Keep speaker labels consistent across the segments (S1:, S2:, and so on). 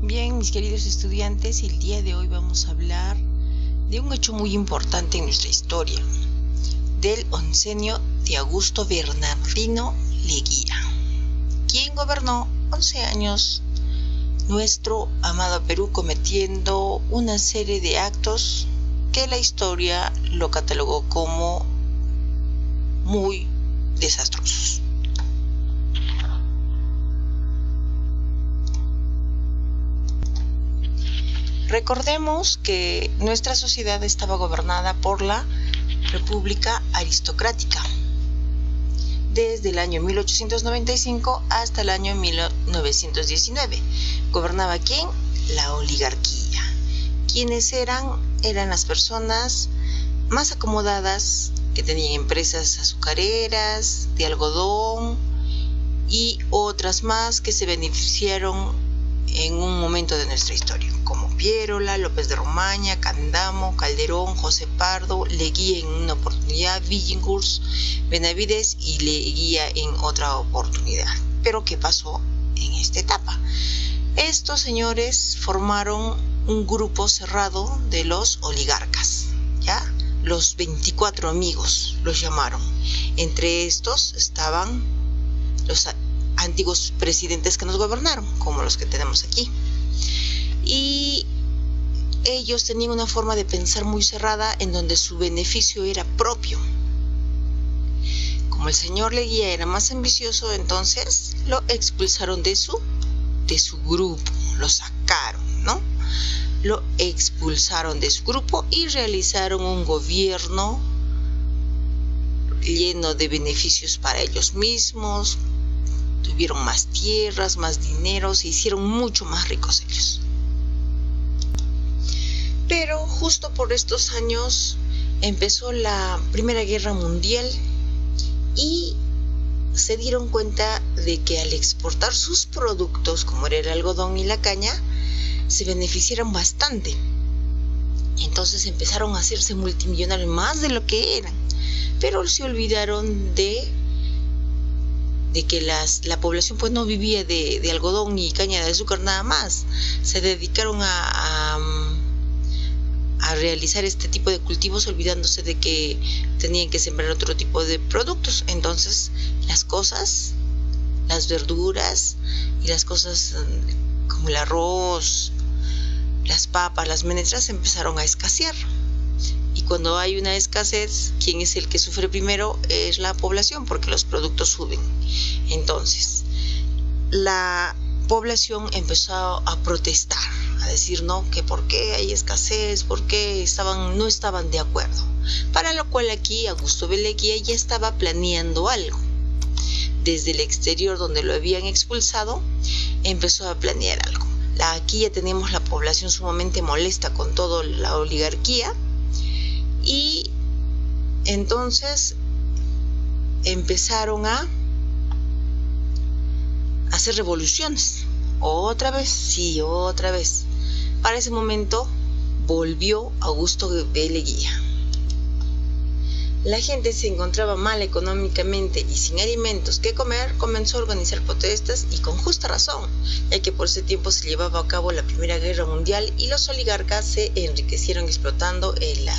S1: Bien, mis queridos estudiantes, el día de hoy vamos a hablar de un hecho muy importante en nuestra historia, del oncenio de Augusto Bernardino Leguía, quien gobernó 11 años nuestro amado Perú, cometiendo una serie de actos que la historia lo catalogó como muy desastrosos. Recordemos que nuestra sociedad estaba gobernada por la República Aristocrática desde el año 1895 hasta el año 1919. ¿Gobernaba quién? La oligarquía. ¿Quiénes eran? Eran las personas más acomodadas que tenían empresas azucareras, de algodón y otras más que se beneficiaron en un momento de nuestra historia, como Piérola, López de Romaña, Candamo, Calderón, José Pardo, Leguía en una oportunidad, Billinghurst, Benavides y Leguía en otra oportunidad. Pero ¿qué pasó en esta etapa? Estos señores formaron un grupo cerrado de los oligarcas, ¿ya? Los 24 amigos los llamaron. Entre estos estaban los antiguos presidentes que nos gobernaron, como los que tenemos aquí. Y ellos tenían una forma de pensar muy cerrada, en donde su beneficio era propio. Como el señor Leguía era más ambicioso, entonces lo expulsaron de su grupo, lo sacaron, ¿no? Lo expulsaron de su grupo y realizaron un gobierno lleno de beneficios para ellos mismos. Tuvieron más tierras, más dinero, se hicieron mucho más ricos ellos. Pero justo por estos años empezó la Primera Guerra Mundial y se dieron cuenta de que al exportar sus productos, como era el algodón y la caña, se beneficiaron bastante. Entonces empezaron a hacerse multimillonarios, más de lo que eran, pero se olvidaron de que la población pues no vivía de algodón y caña de azúcar nada más. Se dedicaron a realizar este tipo de cultivos, olvidándose de que tenían que sembrar otro tipo de productos. Entonces las cosas, las verduras y las cosas como el arroz, las papas, las menestras empezaron a escasear. Y cuando hay una escasez, ¿quién es el que sufre primero? Es la población, porque los productos suben. Entonces, la población empezó a protestar, a decir no, que por qué hay escasez, por qué no estaban de acuerdo. Para lo cual aquí Augusto Leguía ya estaba planeando algo. Desde el exterior, donde lo habían expulsado, empezó a planear algo. Aquí ya teníamos la población sumamente molesta con toda la oligarquía. Y entonces empezaron a hacer revoluciones. Otra vez. Para ese momento volvió Augusto Leguía. La gente se encontraba mal económicamente y sin alimentos que comer, comenzó a organizar protestas, y con justa razón, ya que por ese tiempo se llevaba a cabo la Primera Guerra Mundial y los oligarcas se enriquecieron exportando el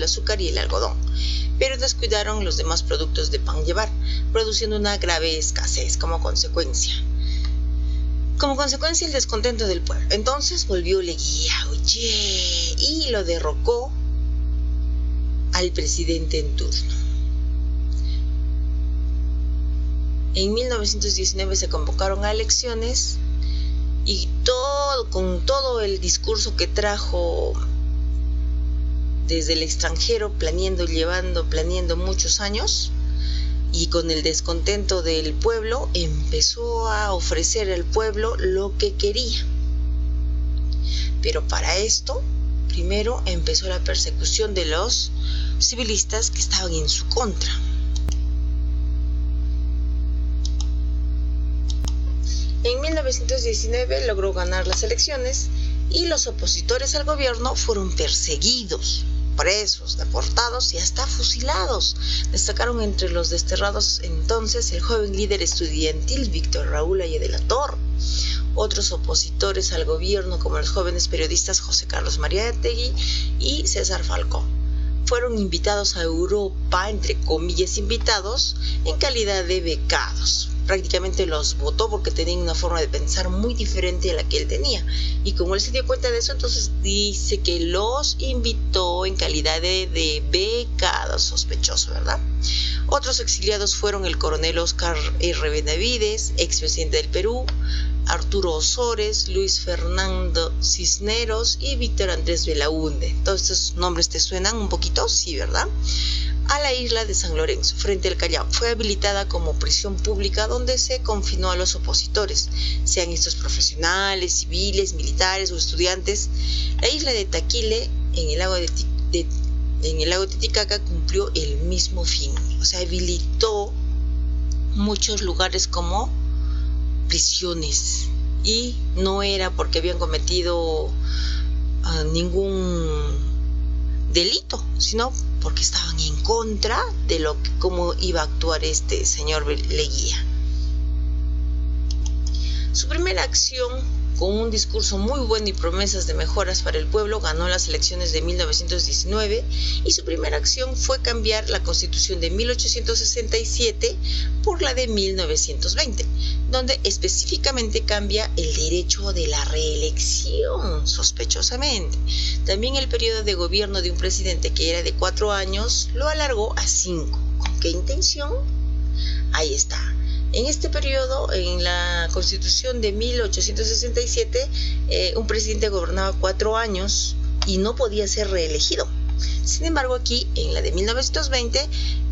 S1: azúcar y el algodón, pero descuidaron los demás productos de pan llevar, produciendo una grave escasez como consecuencia. El descontento del pueblo. Entonces volvió Leguía, y lo derrocó al presidente en turno. En 1919 se convocaron a elecciones, y con todo el discurso que trajo desde el extranjero, planeando muchos años, y con el descontento del pueblo, empezó a ofrecer al pueblo lo que quería. Pero para esto, primero empezó la persecución de los civilistas que estaban en su contra. En 1919 logró ganar las elecciones y los opositores al gobierno fueron perseguidos, presos, deportados y hasta fusilados. Destacaron entre los desterrados entonces el joven líder estudiantil Víctor Raúl Haya de la Torre, Otros opositores al gobierno, como los jóvenes periodistas José Carlos Mariátegui y César Falcó, fueron invitados a Europa, entre comillas invitados, en calidad de becados. Prácticamente los votó porque tenían una forma de pensar muy diferente a la que él tenía. Y como él se dio cuenta de eso, entonces dice que los invitó en calidad de becados, sospechoso, ¿verdad? Otros exiliados fueron el coronel Óscar R. Benavides, expresidente del Perú, Arturo Osores, Luis Fernando Cisneros y Víctor Andrés Belaúnde. Todos estos nombres te suenan un poquito, sí, ¿verdad? A la isla de San Lorenzo, frente al Callao. Fue habilitada como prisión pública donde se confinó a los opositores, sean estos profesionales, civiles, militares o estudiantes. La isla de Taquile, en el lago Titicaca, cumplió el mismo fin. O sea, habilitó muchos lugares como prisiones, y no era porque habían cometido ningún delito, sino porque estaban en contra de cómo iba a actuar este señor Leguía. Su primera acción, con un discurso muy bueno y promesas de mejoras para el pueblo, ganó las elecciones de 1919, y su primera acción fue cambiar la Constitución de 1867 por la de 1920, donde específicamente cambia el derecho de la reelección, sospechosamente. También el periodo de gobierno de un presidente que era de 4 años lo alargó a 5. ¿Con qué intención? Ahí está. En este periodo, en la Constitución de 1867, un presidente gobernaba 4 años y no podía ser reelegido. Sin embargo, aquí, en la de 1920,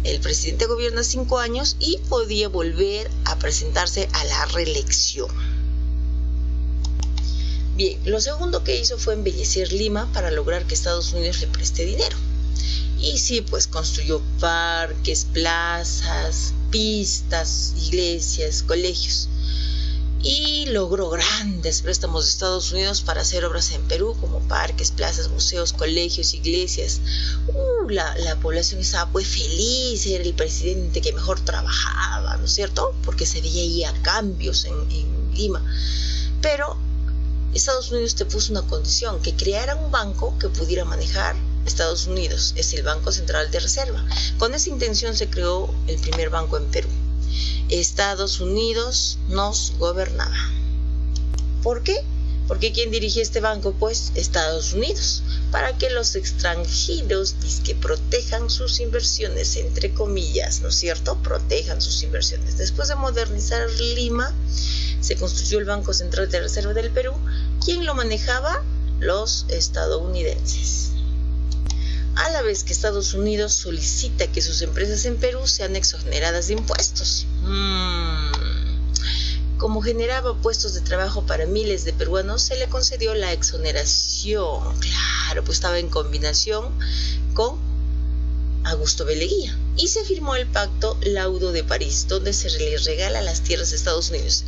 S1: el presidente gobierna 5 años y podía volver a presentarse a la reelección. Bien, lo segundo que hizo fue embellecer Lima para lograr que Estados Unidos le preste dinero. Y sí, pues construyó parques, plazas, pistas, iglesias, colegios. Y logró grandes préstamos de Estados Unidos para hacer obras en Perú, como parques, plazas, museos, colegios, iglesias. La población estaba pues feliz, era el presidente que mejor trabajaba, ¿no es cierto? Porque se veía cambios en Lima. Pero Estados Unidos te puso una condición, que creara un banco que pudiera manejar Estados Unidos, es el Banco Central de Reserva. Con esa intención se creó el primer banco en Perú. Estados Unidos nos gobernaba. ¿Por qué? Porque ¿quién dirigía este banco? Pues Estados Unidos, para que los extranjeros que protejan sus inversiones, entre comillas, ¿no es cierto? Protejan sus inversiones. Después de modernizar Lima, se construyó el Banco Central de Reserva del Perú. ¿Quién lo manejaba? Los estadounidenses. A la vez que Estados Unidos solicita que sus empresas en Perú sean exoneradas de impuestos. Como generaba puestos de trabajo para miles de peruanos, se le concedió la exoneración. Claro, pues estaba en combinación con Augusto B. Leguía. Y se firmó el Pacto Laudo de París, donde se les regala las tierras de Estados Unidos.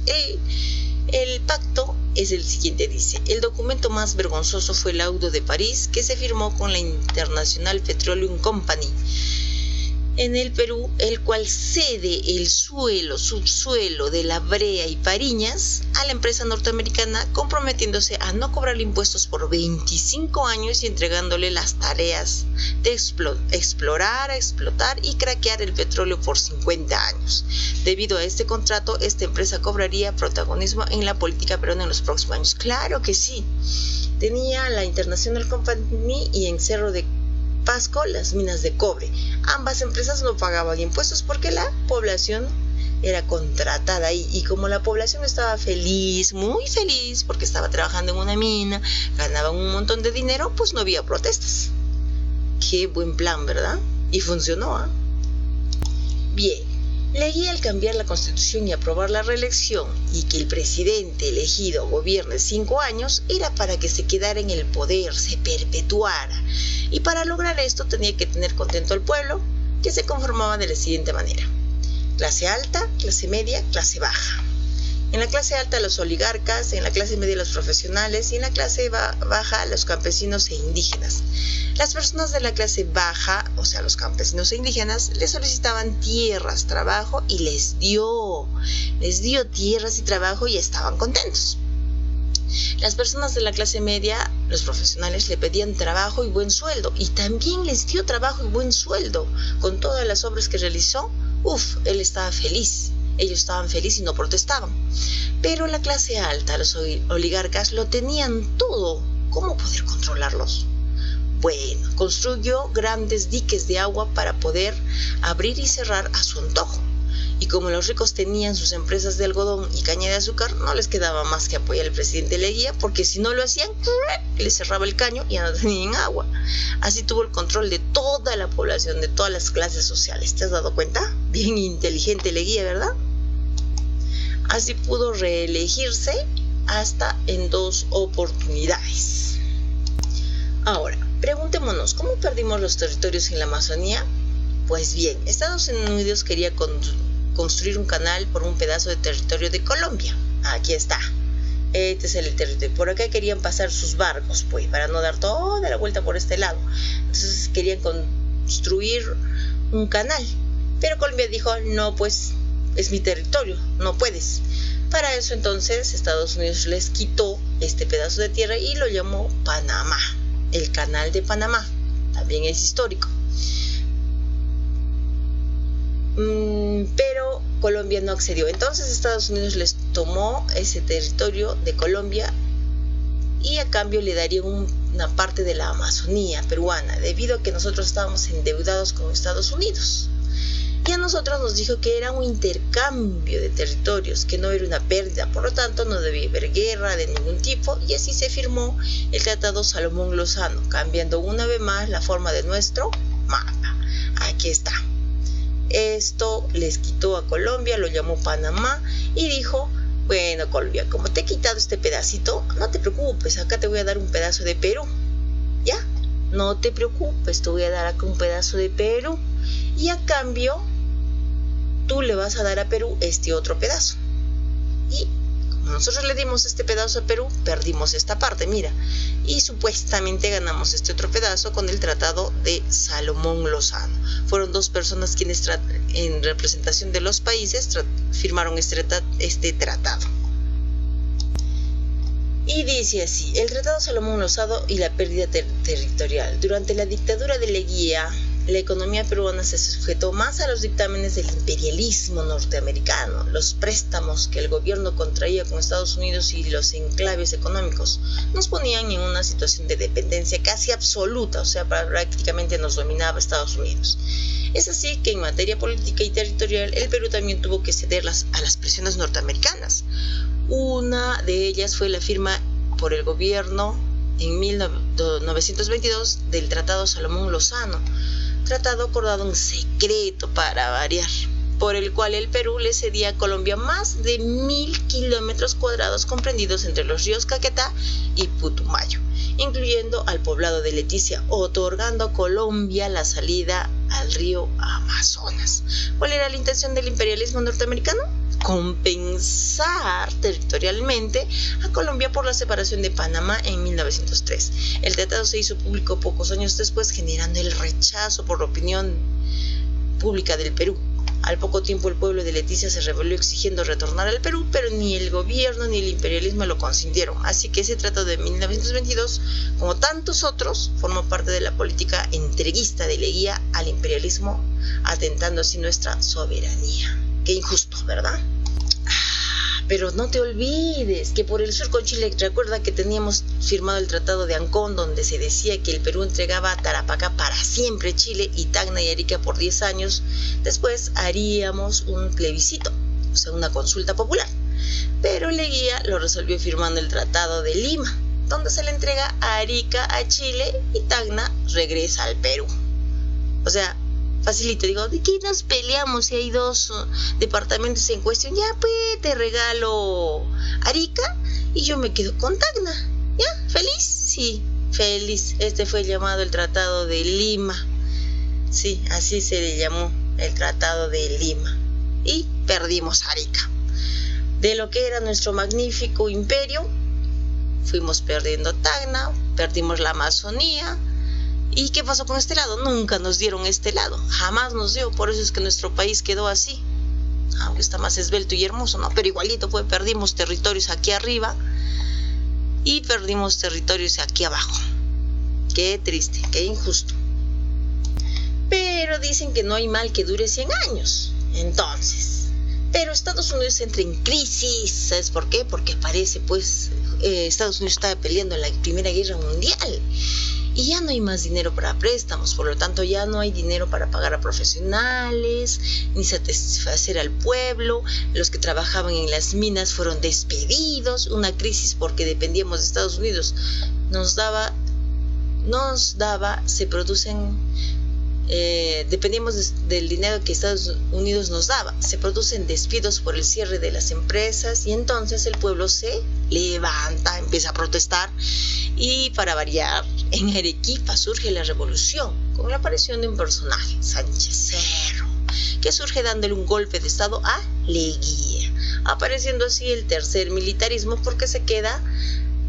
S1: El pacto es el siguiente, dice: el documento más vergonzoso fue el Laudo de París, que se firmó con la International Petroleum Company en el Perú, el cual cede el subsuelo de La Brea y Pariñas a la empresa norteamericana, comprometiéndose a no cobrarle impuestos por 25 años y entregándole las tareas de explorar, explotar y craquear el petróleo por 50 años. Debido a este contrato, esta empresa cobraría protagonismo en la política peruana en los próximos años. Claro que sí. Tenía la International Company y en Cerro de Pasco las minas de cobre. Ambas empresas no pagaban impuestos porque la población era contratada ahí, y como la población estaba feliz, muy feliz, porque estaba trabajando en una mina, ganaban un montón de dinero, pues no había protestas. Qué buen plan, ¿verdad? Y funcionó, ¿eh? Bien, Leguía, al cambiar la Constitución y aprobar la reelección y que el presidente elegido gobierne 5 años, era para que se quedara en el poder, se perpetuara. Y para lograr esto tenía que tener contento al pueblo, que se conformaba de la siguiente manera: clase alta, clase media, clase baja. En la clase alta los oligarcas, en la clase media los profesionales y en la clase baja los campesinos e indígenas. Las personas de la clase baja, o sea los campesinos e indígenas, les solicitaban tierras, trabajo y les dio tierras y trabajo y estaban contentos. Las personas de la clase media, los profesionales, le pedían trabajo y buen sueldo, y también les dio trabajo y buen sueldo. Con todas las obras que realizó, él estaba feliz. Ellos estaban felices y no protestaban. Pero la clase alta, los oligarcas, lo tenían todo. ¿Cómo poder controlarlos? Bueno, construyó grandes diques de agua para poder abrir y cerrar a su antojo. Y como los ricos tenían sus empresas de algodón y caña de azúcar, no les quedaba más que apoyar al presidente Leguía, porque si no lo hacían, les cerraba el caño y ya no tenían agua. Así tuvo el control de toda la población, de todas las clases sociales. ¿Te has dado cuenta? Bien inteligente Leguía, ¿verdad? Así pudo reelegirse hasta en 2 oportunidades. Ahora, preguntémonos, ¿cómo perdimos los territorios en la Amazonía? Pues bien, Estados Unidos quería construir un canal por un pedazo de territorio de Colombia. Aquí está. Este es el territorio. Por acá querían pasar sus barcos, pues, para no dar toda la vuelta por este lado. Entonces querían construir un canal. Pero Colombia dijo, no, pues, es mi territorio, no puedes. Para eso entonces Estados Unidos les quitó este pedazo de tierra y lo llamó Panamá. El canal de Panamá. También es histórico. Pero Colombia no accedió. Entonces Estados Unidos les tomó ese territorio de Colombia y a cambio le daría una parte de la Amazonía peruana, debido a que nosotros estábamos endeudados con Estados Unidos. Y a nosotros nos dijo que era un intercambio de territorios, que no era una pérdida, por lo tanto no debía haber guerra de ningún tipo, y así se firmó el Tratado Salomón-Lozano, cambiando una vez más la forma de nuestro mapa. Aquí está. Esto les quitó a Colombia, lo llamó Panamá y dijo, bueno Colombia, como te he quitado este pedacito, no te preocupes, acá te voy a dar un pedazo de Perú, ¿ya? No te preocupes, te voy a dar acá un pedazo de Perú y a cambio tú le vas a dar a Perú este otro pedazo. Y como nosotros le dimos este pedazo a Perú, perdimos esta parte, mira, y supuestamente ganamos este otro pedazo con el Tratado de Salomón-Lozano. Fueron 2 personas quienes en representación de los países firmaron este tratado. Y dice así, el Tratado Salomón-Lozano y la pérdida territorial. Durante la dictadura de Leguía, la economía peruana se sujetó más a los dictámenes del imperialismo norteamericano. Los préstamos que el gobierno contraía con Estados Unidos y los enclaves económicos nos ponían en una situación de dependencia casi absoluta, o sea, prácticamente nos dominaba Estados Unidos. Es así que en materia política y territorial, el Perú también tuvo que ceder a las presiones norteamericanas. Una de ellas fue la firma por el gobierno en 1922 del Tratado Salomón-Lozano, tratado acordado en secreto para variar, por el cual el Perú le cedía a Colombia más de 1.000 kilómetros cuadrados comprendidos entre los ríos Caquetá y Putumayo, incluyendo al poblado de Leticia, otorgando a Colombia la salida al río Amazonas. ¿Cuál era la intención del imperialismo norteamericano? Compensar territorialmente a Colombia por la separación de Panamá en 1903. El tratado se hizo público pocos años después, generando el rechazo por la opinión pública del Perú. Al poco tiempo el pueblo de Leticia se rebeló exigiendo retornar al Perú, pero ni el gobierno ni el imperialismo lo consintieron. Así que ese tratado de 1922, como tantos otros, formó parte de la política entreguista de Leguía al imperialismo, atentando así nuestra soberanía. Qué injusto, ¿verdad? Pero no te olvides que por el sur con Chile, recuerda que teníamos firmado el Tratado de Ancón, donde se decía que el Perú entregaba a Tarapacá para siempre Chile y Tacna y Arica por 10 años. Después haríamos un plebiscito, o sea, una consulta popular. Pero Leguía lo resolvió firmando el Tratado de Lima, donde se le entrega a Arica a Chile y Tacna regresa al Perú. O sea, facilito, digo, ¿de qué nos peleamos si hay 2 departamentos en cuestión? Ya, pues, te regalo Arica y yo me quedo con Tacna. ¿Ya? ¿Feliz? Sí, feliz. Este fue llamado el Tratado de Lima. Sí, así se le llamó, el Tratado de Lima. Y perdimos Arica. De lo que era nuestro magnífico imperio, fuimos perdiendo Tacna, perdimos la Amazonía. ¿Y qué pasó con este lado? Nunca nos dieron este lado, jamás nos dio, por eso es que nuestro país quedó así, aunque está más esbelto y hermoso, ¿no? Pero igualito, pues perdimos territorios aquí arriba y perdimos territorios aquí abajo. Qué triste, qué injusto. Pero dicen que no hay mal que dure 100 años. Entonces, pero Estados Unidos entra en crisis. ¿Sabes por qué? Porque aparece, Estados Unidos estaba peleando en la Primera Guerra Mundial. Y ya no hay más dinero para préstamos, por lo tanto ya no hay dinero para pagar a profesionales, ni satisfacer al pueblo. Los que trabajaban en las minas fueron despedidos, una crisis porque dependíamos de Estados Unidos. Dependíamos del dinero que Estados Unidos nos daba. Se producen despidos por el cierre de las empresas y entonces el pueblo se levanta, empieza a protestar y para variar, en Arequipa surge la revolución con la aparición de un personaje, Sánchez Cerro, que surge dándole un golpe de estado a Leguía, apareciendo así el tercer militarismo porque se queda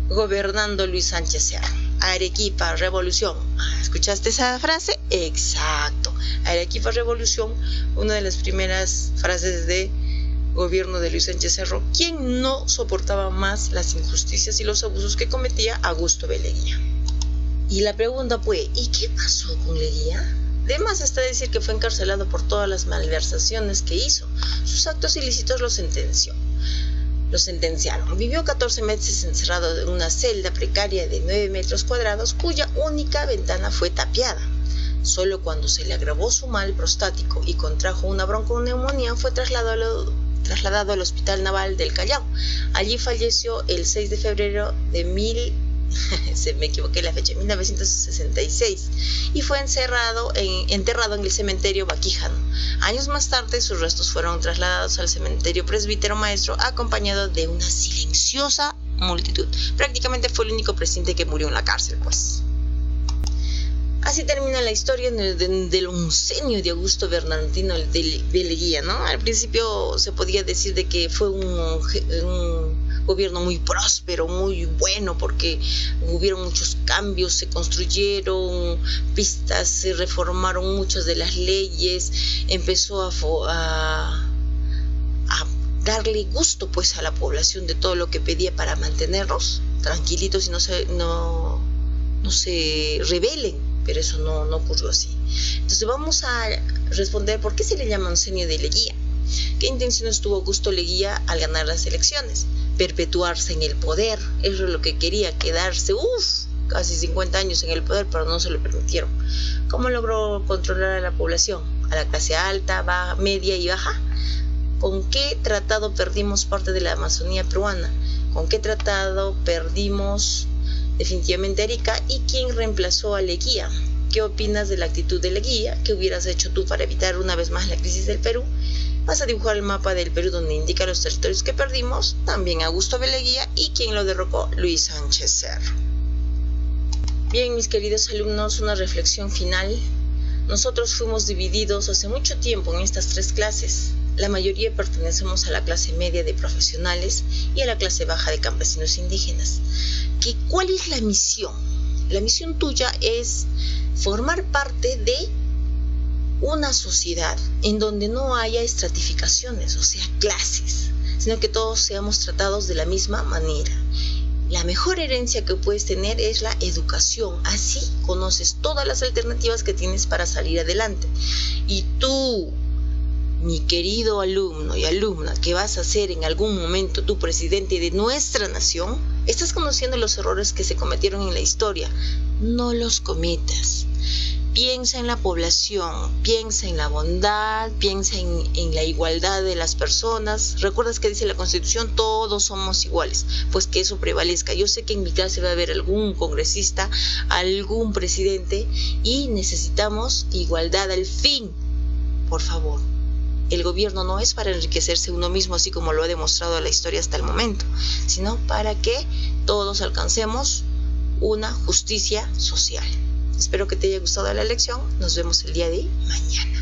S1: gobernando Luis Sánchez Cerro. Arequipa, revolución. ¿Escuchaste esa frase? Exacto. Arequipa, revolución, una de las primeras frases de gobierno de Luis Sánchez Cerro, quien no soportaba más las injusticias y los abusos que cometía Augusto B. Leguía. Y la pregunta fue, ¿y qué pasó con Leguía? De más está decir que fue encarcelado por todas las malversaciones que hizo. Sus actos ilícitos lo sentenciaron. Vivió 14 meses encerrado en una celda precaria de 9 metros cuadrados cuya única ventana fue tapiada. Solo cuando se le agravó su mal prostático y contrajo una bronconeumonía fue trasladado al Hospital Naval del Callao. Allí falleció el 6 de febrero de 1966 y fue enterrado en el cementerio Baquijano. Años más tarde sus restos fueron trasladados al cementerio Presbítero Maestro acompañado de una silenciosa multitud. Prácticamente fue el único presidente que murió en la cárcel, pues. Así termina la historia del oncenio de Augusto Bernardino de Leguía, ¿no? Al principio se podía decir de que fue un gobierno muy próspero, muy bueno, porque hubieron muchos cambios, se construyeron pistas, se reformaron muchas de las leyes, empezó a darle gusto pues a la población de todo lo que pedía para mantenerlos tranquilitos y no se rebelen. Pero eso no ocurrió así. Entonces vamos a responder por qué se le llama oncenio de Leguía. ¿Qué intenciones tuvo Augusto Leguía al ganar las elecciones? Perpetuarse en el poder. Eso es lo que quería, quedarse casi 50 años en el poder, pero no se lo permitieron. ¿Cómo logró controlar a la población? A la clase alta, baja, media y baja. ¿Con qué tratado perdimos parte de la Amazonía peruana? ¿Con qué tratado perdimos definitivamente Arica? ¿Y quién reemplazó a Leguía? ¿Qué opinas de la actitud de Leguía? ¿Qué hubieras hecho tú para evitar una vez más la crisis del Perú? Vas a dibujar el mapa del Perú donde indica los territorios que perdimos, también Augusto B. Leguía y quién lo derrocó, Luis Sánchez Cerro. Bien, mis queridos alumnos, una reflexión final. Nosotros fuimos divididos hace mucho tiempo en estas 3 clases. La mayoría pertenecemos a la clase media de profesionales y a la clase baja de campesinos indígenas. ¿Cuál es la misión? La misión tuya es formar parte de una sociedad en donde no haya estratificaciones, o sea, clases, sino que todos seamos tratados de la misma manera. La mejor herencia que puedes tener es la educación. Así conoces todas las alternativas que tienes para salir adelante. Y tú, mi querido alumno y alumna, que vas a ser en algún momento tu presidente de nuestra nación, estás conociendo los errores que se cometieron en la historia. No los cometas. Piensa en la población, piensa en la bondad, piensa en la igualdad de las personas. ¿Recuerdas que dice la Constitución? Todos somos iguales. Pues que eso prevalezca. Yo sé que en mi clase va a haber algún congresista, algún presidente y necesitamos igualdad al fin. Por favor. El gobierno no es para enriquecerse uno mismo, así como lo ha demostrado la historia hasta el momento, sino para que todos alcancemos una justicia social. Espero que te haya gustado la lección. Nos vemos el día de mañana.